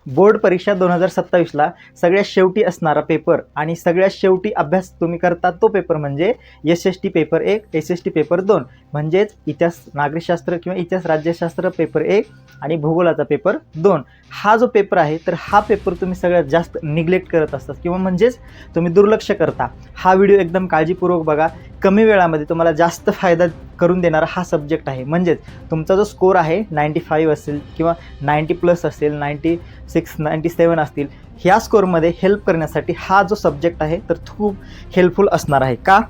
Board परीक्षा 2027ला सगळ्यात शेवटी असणारा पेपर आणि सगळ्यात शेवटी अभ्यास तुम्ही करता तो पेपर म्हणजे SST पेपर 1, SST पेपर 2, म्हणजेच इतिहास नागरिकशास्त्र किंवा इतिहास राज्यशास्त्र पेपर 1 आणि भूगोलाचा पेपर 2. हा जो पेपर आहे तर हा पेपर तुम्ही सगळ्यात जास्त निग्लेक्ट करत असतात किंवा म्हणजेच तुम्ही दुर्लक्ष करता. हा व्हिडिओ एकदम काळजीपूर्वक बघा. कमी वेळामध्ये तुम्हाला जास्त फायदा करून देणारा हा सब्जेक्ट आहे. म्हणजेच तुमचा जो स्कोर आहे 95 असेल किंवा 90+ असेल, 96, 97 असतील, ह्या स्कोरमध्ये हेल्प करण्यासाठी हा जो सब्जेक्ट आहे तर खूप हेल्पफुल असणार आहे. का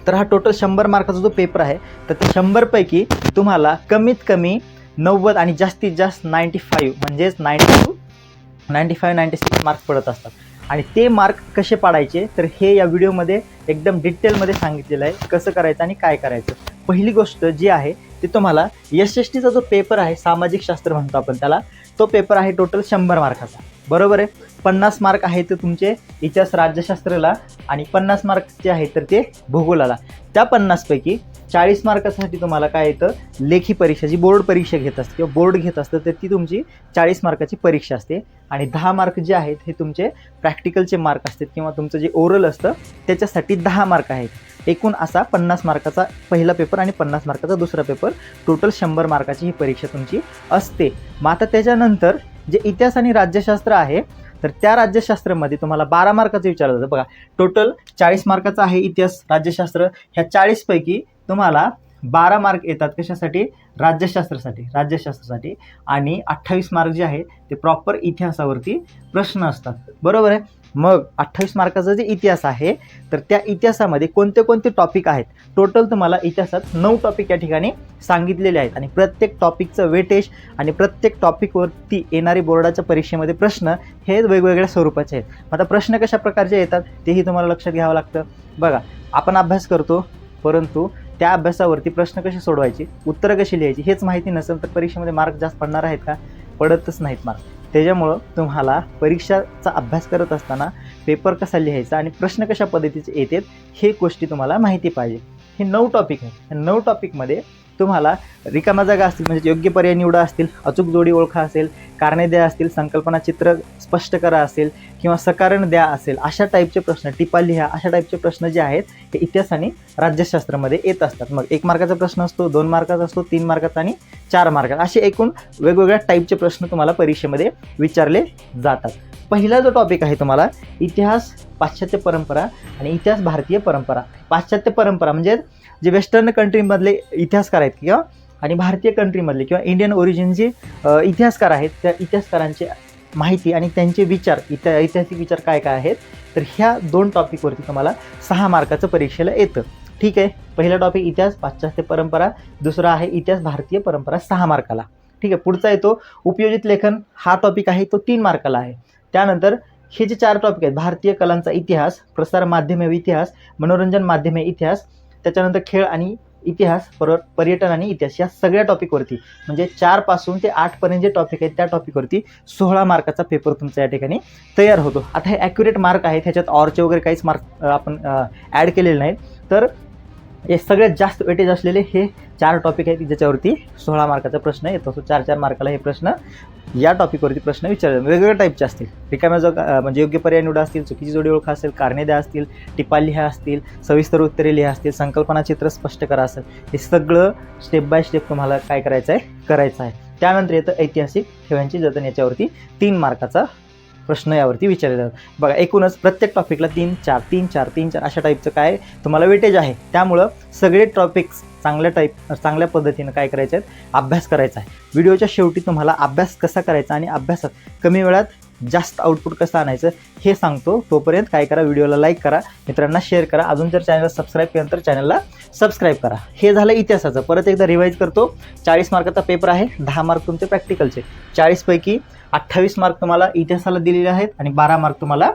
तर हा टोटल 100 मार्काचा जो पेपर आहे तर त्या 100 पैकी तुम्हाला कमीत कमी 90 आणि जास्तीत जास्त 95 म्हणजेच 95, 96 मार्क्स पडत असतात. आणि ते मार्क कसे पाडायचे तर हे या व्हिडिओमध्ये एकदम डिटेलमध्ये सांगितलेलं आहे, कसं करायचं आणि काय करायचं. पहिली गोष्ट जी आहे ते तुम्हाला SSTचा जो पेपर आहे, सामाजिक शास्त्र म्हणतो आपण त्याला, तो पेपर आहे टोटल 100 मार्काचा, बरोबर आहे. 50 मार्क आहे ते तुमचे इतिहास राज्यशास्त्राला आणि 50 मार्क जे आहे तर ते भूगोलाला. त्या 50 पैकी 40 मार्कासाठी तुम्हाला काय येतं, लेखी परीक्षा जी बोर्ड परीक्षा घेत असते किंवा बोर्ड घेत असतं तर ती तुमची 40 मार्काची परीक्षा असते. आणि 10 मार्क जे आहेत हे तुमचे प्रॅक्टिकलचे मार्क असतात किंवा तुमचं जे ओरल असतं त्याच्यासाठी 10 मार्क आहेत. एकूण असा 50 मार्काचा पहिला पेपर आणि 50 मार्काचा दुसरा पेपर, टोटल 100 मार्काची ही परीक्षा तुमची असते. मग आता त्याच्यानंतर जे इतिहास आणि राज्यशास्त्र आहे तर त्या राज्यशास्त्रामध्ये तुम्हाला 12 मार्काचं विचारलं जातं. बघा, टोटल 40 मार्काचा आहे इतिहास राज्यशास्त्र. ह्या 40 पैकी तुम्हाला 12 मार्क येतात कशासाठी, राज्यशास्त्रासाठी आणि 28 मार्क जे आहे ते प्रॉपर इतिहासावरती प्रश्न असतात, बरोबर आहे. मग 28 मार्काचा जे इतिहास आहे तर त्या इतिहासामध्ये कोणते कोणते टॉपिक आहेत, टोटल तुम्हाला इतिहासात 9 टॉपिक या ठिकाणी सांगितलेले आहेत. आणि प्रत्येक टॉपिकचं वेटेज आणि प्रत्येक टॉपिकवरती येणारे बोर्डाच्या परीक्षेमध्ये प्रश्न हे वेगवेगळ्या स्वरूपाचे आहेत. आता प्रश्न कशा प्रकारचे येतात तेही तुम्हाला लक्षात घ्यावं लागतं. बघा, आपण अभ्यास करतो परंतु त्या अभ्यासावरती प्रश्न कसे सोडवायचे, उत्तरं कशी लिहायची हेच माहिती नसेल तर परीक्षेमध्ये मार्क जास्त पडणार आहेत का, पडतच नाहीत मार्क. त्याच्यामुळं तुम्हाला परीक्षाचा अभ्यास करत असताना पेपर कसा लिहायचा आणि प्रश्न कशा पद्धतीचे येतात हे गोष्टी तुम्हाला माहिती पाहिजे. हे 9 टॉपिक आहेत. या 9 टॉपिकमध्ये तुम्हाला रिकाम्या जागा असतील म्हणजे योग्य पर्याय निवडा असतील, अचूक जोडी ओळखा असेल, कारणे द्या असतील, संकल्पना चित्र स्पष्ट करा असेल किंवा सकारण द्या असेल, अशा टाईपचे प्रश्न, टिपा लिहा, अशा टाईपचे प्रश्न जे आहेत ते इतिहास आणि राज्यशास्त्रामध्ये येत असतात. मग 1 मार्काचा प्रश्न असतो, 2 मार्काचा असतो, 3 मार्काचा आणि 4 मार्काचा, असे एकूण वेगवेगळ्या टाईपचे प्रश्न तुम्हाला परीक्षेमध्ये विचारले जातात. पहिला जो टॉपिक आहे तुम्हाला इतिहास पाश्चात्य परंपरा आणि इतिहास भारतीय परंपरा. पाश्चात्य परंपरा म्हणजे जे वेस्टर्न कंट्रीमधले इतिहासकार आहेत किंवा आणि भारतीय कंट्रीमधले किंवा इंडियन ओरिजिन जे इतिहासकार आहेत त्या इतिहासकारांची माहिती आणि त्यांचे विचार, ऐतिहासिक विचार काय काय आहेत तर ह्या 2 टॉपिकवरती तुम्हाला 6 मार्काचं परीक्षेला येतं. ठीक आहे, पहिला टॉपिक इतिहास पाश्चात्य परंपरा, दुसरा आहे इतिहास भारतीय परंपरा 6 मार्काला. ठीक आहे, पुढचा येतो उपयोजित लेखन. हा टॉपिक आहे तो 3 मार्काला आहे. त्यानंतर हे जे 4 टॉपिक आहेत, भारतीय कलांचा इतिहास, प्रसार माध्यमे इतिहास, मनोरंजन माध्यमे इतिहास, त्याच्यानंतर खेळ आणि इतिहास, पर्यटन आणि इतिहास, या सगळ्या टॉपिकवरती म्हणजे 4 पासून ते 8 पर्यंत जे टॉपिक आहेत त्या टॉपिकवरती 16 मार्काचा पेपर तुमचा या ठिकाणी तयार होतो. आता हे ॲक्युरेट मार्क आहेत, ह्याच्यात ऑरचे वगैरे काहीच मार्क आपण ॲड केलेले नाहीत. तर हे सगळ्यात जास्त वेटेज असलेले हे 4 टॉपिक आहेत ज्याच्यावरती 16 मार्काचा प्रश्न येतो. 4 मार्काला हे प्रश्न या टॉपिकवरती प्रश्न विचारले वेगवेगळ्या टाईपचे असतील. रिकाम्या जागा म्हणजे योग्य पर्याय निवडा असतील, चुकीची जोडी ओळखा असेल, कारणे द्या असतील, टिपा लिहा असतील, सविस्तर उत्तरे लिहा असतील, संकल्पना चित्र स्पष्ट करा असेल, हे सगळं स्टेप बाय स्टेप तुम्हाला काय करायचं आहे. त्यानंतर येतं ऐतिहासिक ठेव्यांचे जतन, याच्यावरती 3 मार्काचा प्रश्न यावरती विचारले जातात. बघा, एकूणच प्रत्येक टॉपिकला 3, 4, 3, 4, 3, 4 अशा टाईपचं काय तुम्हाला वेटेज आहे. त्यामुळं सगळे टॉपिक्स चांगल्या पद्धतीनं काय करायचे आहेत, अभ्यास करायचा आहे. व्हिडिओच्या शेवटी तुम्हाला अभ्यास कसा करायचा आणि अभ्यासात कमी वेळात जास्त आउटपुट कसं आणायचं हे सांगतो. तोपर्यंत काय करा, व्हिडिओला लाईक करा, मित्रांना शेअर करा, अजून जर चॅनलला सबस्क्राईब केलं तर चॅनलला सबस्क्राईब करा. हे झालं इतिहासाचं. परत एकदा रिवाईज करतो. 40 मार्काचा पेपर आहे, 10 मार्क तुमचे प्रॅक्टिकलचे. 40 पैकी 28 मार्क तुम्हाला इतिहासाला दिलेले आहेत आणि 12 मार्क तुम्हाला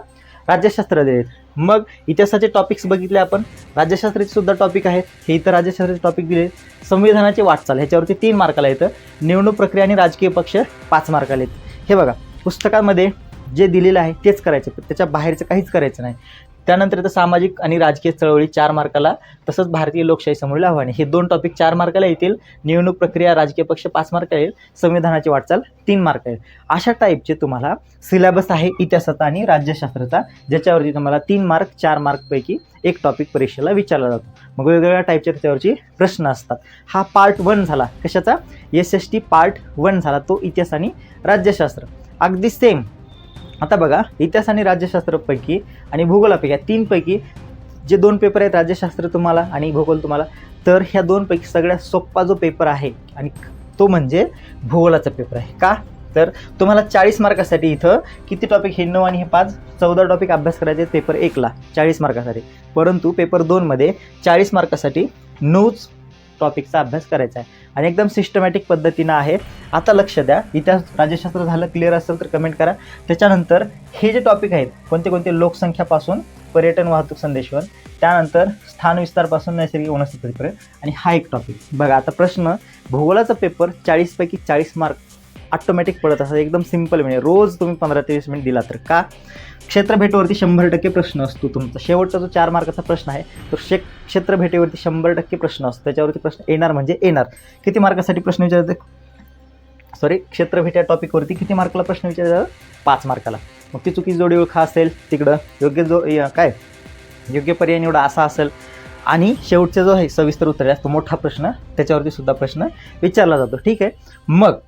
राज्यशास्त्र दिले आहेत. मग इतिहासाचे टॉपिक्स बघितले आपण, राज्यशास्त्राचे सुद्धा टॉपिक आहेत, हे इथं राज्यशास्त्राचे टॉपिक दिले. संविधानाची वाटचाल ह्याच्यावरती 3 मार्काला येतं. निवडणूक प्रक्रिया आणि राजकीय पक्ष 5 मार्काला येतं. हे बघा, पुस्तकामध्ये जे दिलेलं आहे तेच करायचं, त्याच्या बाहेरचं काहीच करायचं नाही. त्यानंतर येतं सामाजिक आणि राजकीय चळवळी 4 मार्काला, तसंच भारतीय लोकशाही समोरील आव्हाने. हे 2 टॉपिक 4 मार्काला येतील. निवडणूक प्रक्रिया, राजकीय पक्ष 5 मार्काला येईल. संविधानाची वाटचाल 3 मार्क येईल. अशा टाईपचे तुम्हाला सिलेबस आहे इतिहासाचा आणि राज्यशास्त्राचा, ज्याच्यावरती तुम्हाला 3 मार्क 4 मार्कपैकी एक टॉपिक परीक्षेला विचारला जातो. मग वेगवेगळ्या टाईपचे त्याच्यावरची प्रश्न असतात. हा पार्ट 1 झाला. कशाचा? SST पार्ट 1 झाला, तो इतिहास आणि राज्यशास्त्र. अगदी सेम. आता बघा, इतिहास आणि राज्यशास्त्रपैकी आणि भूगोलापैकी, 3 पैकी जे 2 पेपर आहेत, राज्यशास्त्र तुम्हाला आणि भूगोल तुम्हाला, तर ह्या 2 पैकी सगळ्यात सोपा जो पेपर आहे आणि तो म्हणजे भूगोलाचा पेपर आहे. का? तर तुम्हाला 40 मार्कासाठी इथं किती टॉपिक, हे 9 आणि हे 5, 14 टॉपिक अभ्यास करायचे पेपर 1ला 40 मार्कासाठी. परंतु पेपर 2मध्ये 40 मार्कासाठी 9 टॉपिकचा अभ्यास करायचा आहे आणि एकदम सिस्टमॅटिक पद्धतीनं आहे. आता लक्ष द्या, इतिहास राज्यशास्त्र झालं, क्लिअर असेल तर कमेंट करा. त्याच्यानंतर हे जे टॉपिक आहेत, कोणते कोणते? लोकसंख्यापासून पर्यटन, वाहतूक, संदेशवहन, त्यानंतर स्थान विस्तारपासून नैसर्गिक वनस्पतीपर्यंत, आणि हा एक टॉपिक. बघा, आता प्रश्न भूगोलाचा पेपर 40 पैकी 40 मार्क ऑटोमॅटिक पडत असतात. एकदम सिंपल, म्हणजे रोज तुम्ही 15 ते 20 मिनिट दिला तर. का? क्षेत्रभेटीवरती 100% प्रश्न असतो तुमचा. शेवटचा जो 4 मार्काचा प्रश्न आहे तो क्षेत्रभेटीवरती 100% प्रश्न असतो. त्याच्यावरती प्रश्न येणार म्हणजे येणार. किती मार्कासाठी प्रश्न विचारते? क्षेत्रभेटी या टॉपिकवरती किती मार्काला प्रश्न विचारतात? 5 मार्काला. मग ती चुकीची जोडी ओळखा असेल तिकडं, योग्य पर्याय निवडा असा असेल, आणि शेवटचा जो आहे सविस्तर उत्तर आहे तो मोठा प्रश्न, त्याच्यावरती सुद्धा प्रश्न विचारला जातो. ठीक आहे. मग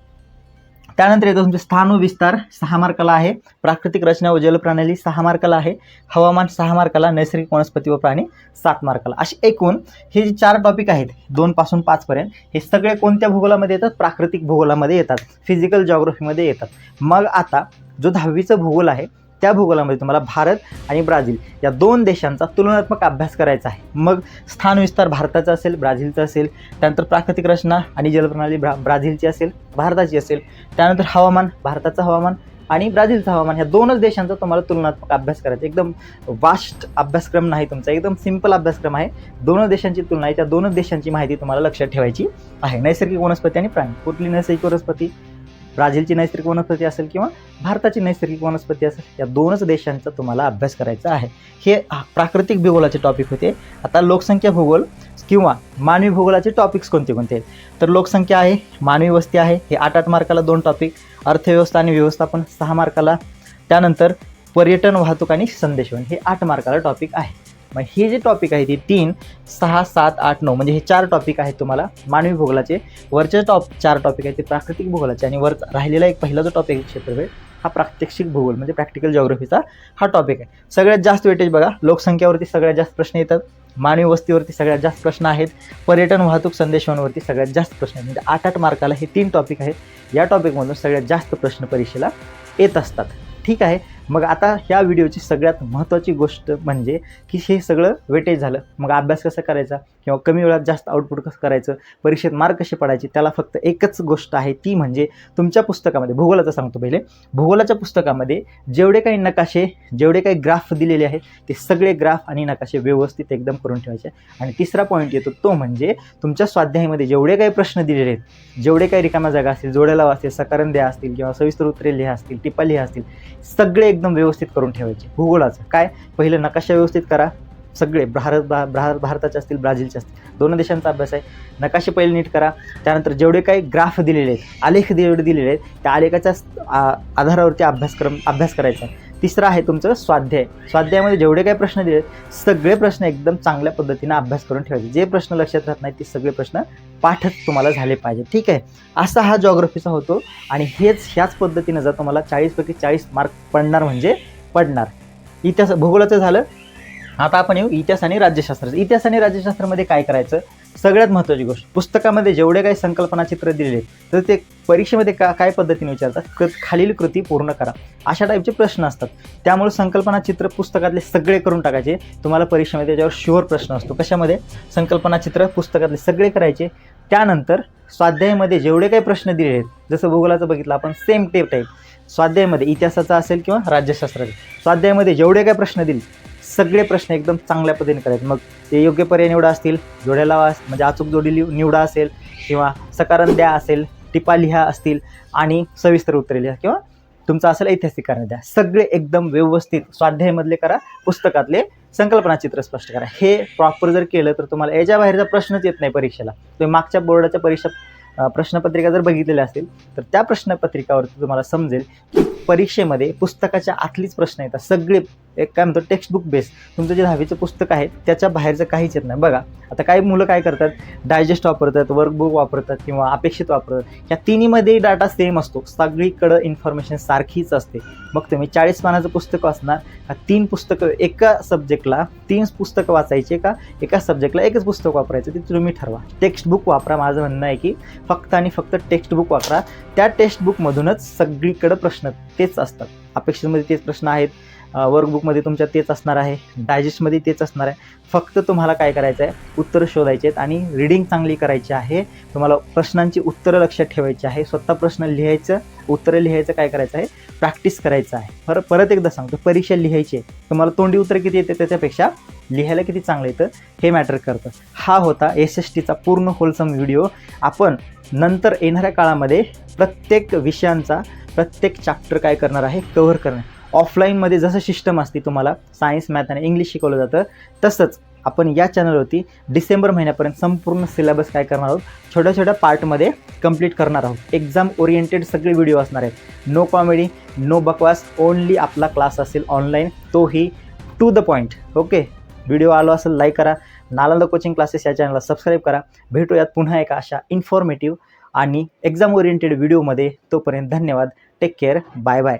त्यानंतर येतो तुमचे स्थान व विस्तार 6 मार्काला आहे, प्राकृतिक रचना व जलप्रणाली 6 मार्काला आहे, हवामान 6 मार्काला, नैसर्गिक वनस्पती व प्राणी 7 मार्काला. असे एकूण हे जे 4 टॉपिक आहेत 2 पासून 5 पर्यंत, हे सगळे कोणत्या भूगोलामध्ये येतात? प्राकृतिक भूगोलामध्ये येतात, फिजिकल जॉग्राफीमध्ये येतात. मग आता जो 10वीचा भूगोल आहे त्या भूगोलामध्ये तुम्हाला भारत आणि ब्राझील या 2 देशांचा तुलनात्मक अभ्यास करायचा आहे. मग स्थान विस्तार भारताचा असेल, ब्राझीलचा असेल, त्यानंतर प्राकृतिक रचना आणि जलप्रणाली ब्राझीलची असेल, भारताची असेल, त्यानंतर हवामान, भारताचं हवामान आणि ब्राझीलचं हवामान, ह्या 2च देशांचा तुम्हाला तुलनात्मक अभ्यास करायचा. एकदम वास्ट अभ्यासक्रम नाही तुमचा, एकदम सिंपल अभ्यासक्रम आहे. 2 देशांची तुलना आहे, त्या 2 देशांची माहिती तुम्हाला लक्षात ठेवायची आहे. नैसर्गिक वनस्पती आणि प्राणी, कुठली नैसर्गिक वनस्पती? ब्राझीलची नैसर्गिक वनस्पती असेल किंवा भारताची नैसर्गिक वनस्पती असेल, या 2च देशांचा तुम्हाला अभ्यास करायचा आहे. हे प्राकृतिक भूगोलाचे टॉपिक होते. आता लोकसंख्या भूगोल किंवा मानवी भूगोलाचे टॉपिक्स कोणते कोणते आहेत? तर लोकसंख्या आहे, मानवी वस्ती आहे, हे 8 मार्काला 2 टॉपिक, अर्थव्यवस्था आणि व्यवस्थापन 6 मार्काला, त्यानंतर पर्यटन, वाहतूक आणि संदेशवहन हे 8 मार्काला टॉपिक आहे. मग हे जे टॉपिक आहे ते 3, 6, 7, 8, 9 म्हणजे हे 4 टॉपिक आहेत तुम्हाला मानवी भूगोलाचे. वरचे 4 टॉपिक आहेत ते प्राकृतिक भूगोलाचे, आणि वर राहिलेला एक पहिला जो टॉपिक आहे क्षेत्रफळ, हा प्रात्यक्षिक भूगोल म्हणजे प्रॅक्टिकल जॉग्राफीचा हा टॉपिक आहे. सगळ्यात जास्त वेटेज बघा, लोकसंख्यावरती सगळ्यात जास्त प्रश्न येतात, मानवी वस्तीवरती सगळ्यात जास्त प्रश्न आहेत, पर्यटन, वाहतूक, संदेशवहनवरती सगळ्यात जास्त प्रश्न आहेत. म्हणजे 8 मार्काला हे 3 टॉपिक आहेत. या टॉपिकमधून सगळ्यात जास्त प्रश्न परीक्षेला येत असतात. ठीक आहे. मग आता ह्या व्हिडिओची सगळ्यात महत्त्वाची गोष्ट म्हणजे की हे सगळं वेटेज झालं. मग अभ्यास कसा करायचा किंवा कमी वेळात जास्त आउटपुट कसं करायचं, परीक्षेत मार्क कसे पडायचे, त्याला फक्त एकच गोष्ट आहे, ती म्हणजे तुमच्या पुस्तकामध्ये, भूगोलाचं सांगतो पहिले, भूगोलाच्या पुस्तकामध्ये जेवढे काही नकाशे, जेवढे काही ग्राफ दिलेले आहेत ते सगळे ग्राफ आणि नकाशे व्यवस्थित एकदम करून ठेवायचे. आणि तिसरा पॉईंट येतो तो म्हणजे तुमच्या स्वाध्यायामध्ये जेवढे काही प्रश्न दिलेले आहेत, जेवढे काही रिकाम्या जागा असतील, जोड्या लावा असतील, सकारण द्या असतील किंवा सविस्तर उत्तरे लिहा असतील, टिपा लिहा असतील, सगळे एकदम व्यवस्थित करून ठेवायचे. भूगोलाचं काय, पहिलं नकाशा व्यवस्थित करा, सगळे भारताचे असतील, ब्राझीलचे असतील, 2 देशांचा अभ्यास आहे. नकाशे पहिले नीट करा. त्यानंतर जेवढे काही ग्राफ दिलेले आहेत, आलेख जेवढे दिलेले आहेत, त्या आलेखाच्या आधारावरती अभ्यास करायचा. तिसरं आहे तुमचं स्वाध्याय. स्वाध्यायामध्ये जेवढे काही प्रश्न दिले आहेत सगळे प्रश्न एकदम चांगल्या पद्धतीने अभ्यास करून ठेवायचे. जे प्रश्न लक्षात राहत नाहीत ते सगळे प्रश्न पाठच तुम्हाला झाले पाहिजे. ठीक आहे. असा हा जॉग्राफीचा होतो आणि ह्याच पद्धतीनं जर तुम्हाला 40 पैकी 40 मार्क पडणार म्हणजे पडणार. इतिहास भूगोलाचं झालं. आता आपण येऊ इतिहास आणि राज्यशास्त्राचं. इतिहास आणि राज्यशास्त्रामध्ये काय करायचं, सगळ्यात महत्त्वाची गोष्ट, पुस्तकामध्ये जेवढे काही संकल्पना चित्र दिलेले तर ते परीक्षेमध्ये काय पद्धतीने विचारतात, खालील कृती पूर्ण करा, अशा टाईपचे प्रश्न असतात. त्यामुळे संकल्पना चित्र पुस्तकातले सगळे करून टाकायचे. तुम्हाला परीक्षेमध्ये त्याच्यावर शुअर प्रश्न असतो. कशामध्ये, संकल्पना चित्र पुस्तकातले सगळे करायचे. त्यानंतर स्वाध्यायामध्ये जेवढे काही प्रश्न दिलेले आहेत, जसं भूगोलाचं बघितलं आपण, सेम टाईप स्वाध्यायामध्ये इतिहासाचा असेल किंवा राज्यशास्त्राचा, स्वाध्यायामध्ये जेवढे काही प्रश्न दिले सगळे प्रश्न एकदम चांगल्या पद्धतीने करायचे. मग ते योग्य पर्याय निवडा असतील, जोड्या लावा म्हणजे अचूक जोडी निवडा असेल किंवा सकारण द्या असेल, टिपा लिहा असतील आणि सविस्तर उत्तरे लिहा किंवा तुमचं असेल ऐतिहासिक कारण द्या. सगळे एकदम व्यवस्थित स्वाध्यायामधले करा, पुस्तकातले संकल्पनाचित्र स्पष्ट करा. हे प्रॉपर जर केलं तर तुम्हाला याच्या बाहेरचा प्रश्नच येत नाही परीक्षेला. तुम्ही मागच्या बोर्डाच्या परीक्षा प्रश्नपत्रिका जर बघितलेल्या असतील तर त्या प्रश्नपत्रिकावरती तुम्हाला समजेल की परीक्षेमध्ये पुस्तकाच्या आतलीच प्रश्न येतात सगळे. एक काय म्हणतो टेक्स्टबुक बेस तुमचं जे 10वीचं पुस्तक आहे त्याच्या बाहेरचं काहीच येत नाही. बघा आता काही मुलं काय करतात, डायजेस्ट वापरतात, वर्कबुक वापरतात किंवा अपेक्षित वापरतात. या तिन्हीमध्ये डाटा सेम असतो, सगळीकडं इन्फॉर्मेशन सारखीच असते. मग तुम्ही 40 पानाचं पुस्तक वाचणार का 3 पुस्तकं, एका सब्जेक्टला 3 पुस्तकं वाचायचे का एका सब्जेक्टला एकच पुस्तक वापरायचं ते तुम्ही ठरवा. टेक्स्टबुक वापरा. माझं म्हणणं आहे की फक्त आणि फक्त टेक्स्टबुक वापरा. त्या टेक्स्टबुकमधूनच सगळीकडं प्रश्न तेच असतात. अपेक्षितमध्ये तेच प्रश्न आहेत, वर्कबुकमध्ये तुमच्या तेच असणार आहे, डायजेस्टमध्ये तेच असणार आहे. फक्त तुम्हाला काय करायचं आहे, उत्तरं शोधायचे आहेत आणि रीडिंग चांगली करायची आहे. तुम्हाला प्रश्नांची उत्तरं लक्षात ठेवायची आहे, स्वतः प्रश्न लिहायचं, उत्तरं लिहायचं काय करायचं आहे, प्रॅक्टिस करायचं आहे. परत एकदा सांगतो, परीक्षा लिहायची आहे. तुम्हाला तोंडी उत्तर किती येते त्याच्यापेक्षा लिहायला किती चांगलं येतं हे मॅटर करतं. हा होता SSTचा पूर्ण होलसम व्हिडिओ. आपण नंतर येणाऱ्या काळामध्ये प्रत्येक विषयांचा प्रत्येक चॅप्टर काय करणार आहे, कव्हर करणार. ऑफलाईनमध्ये जसं सिस्टम असते, तुम्हाला सायन्स, मॅथ आणि इंग्लिश शिकवलं जातं, तसंच आपण या चॅनलवरती डिसेंबर महिन्यापर्यंत संपूर्ण सिलेबस काय करणार आहोत, छोट्या छोट्या पार्टमध्ये कंप्लीट करणार आहोत. एक्झाम ओरिएंटेड सगळे व्हिडिओ असणार आहेत. नो कॉमेडी, नो बकवास, ओनली आपला क्लास असेल ऑनलाईन, तोही to the point. Okay, video आलो असेल लाईक करा. नालंदा कोचिंग क्लासेस या चॅनलला सबस्क्राईब करा. भेटूयात पुन्हा एका अशा इन्फॉर्मेटिव्ह आणि एक्झाम ओरिएंटेड व्हिडिओमध्ये. तोपर्यंत धन्यवाद. Take care. Bye bye.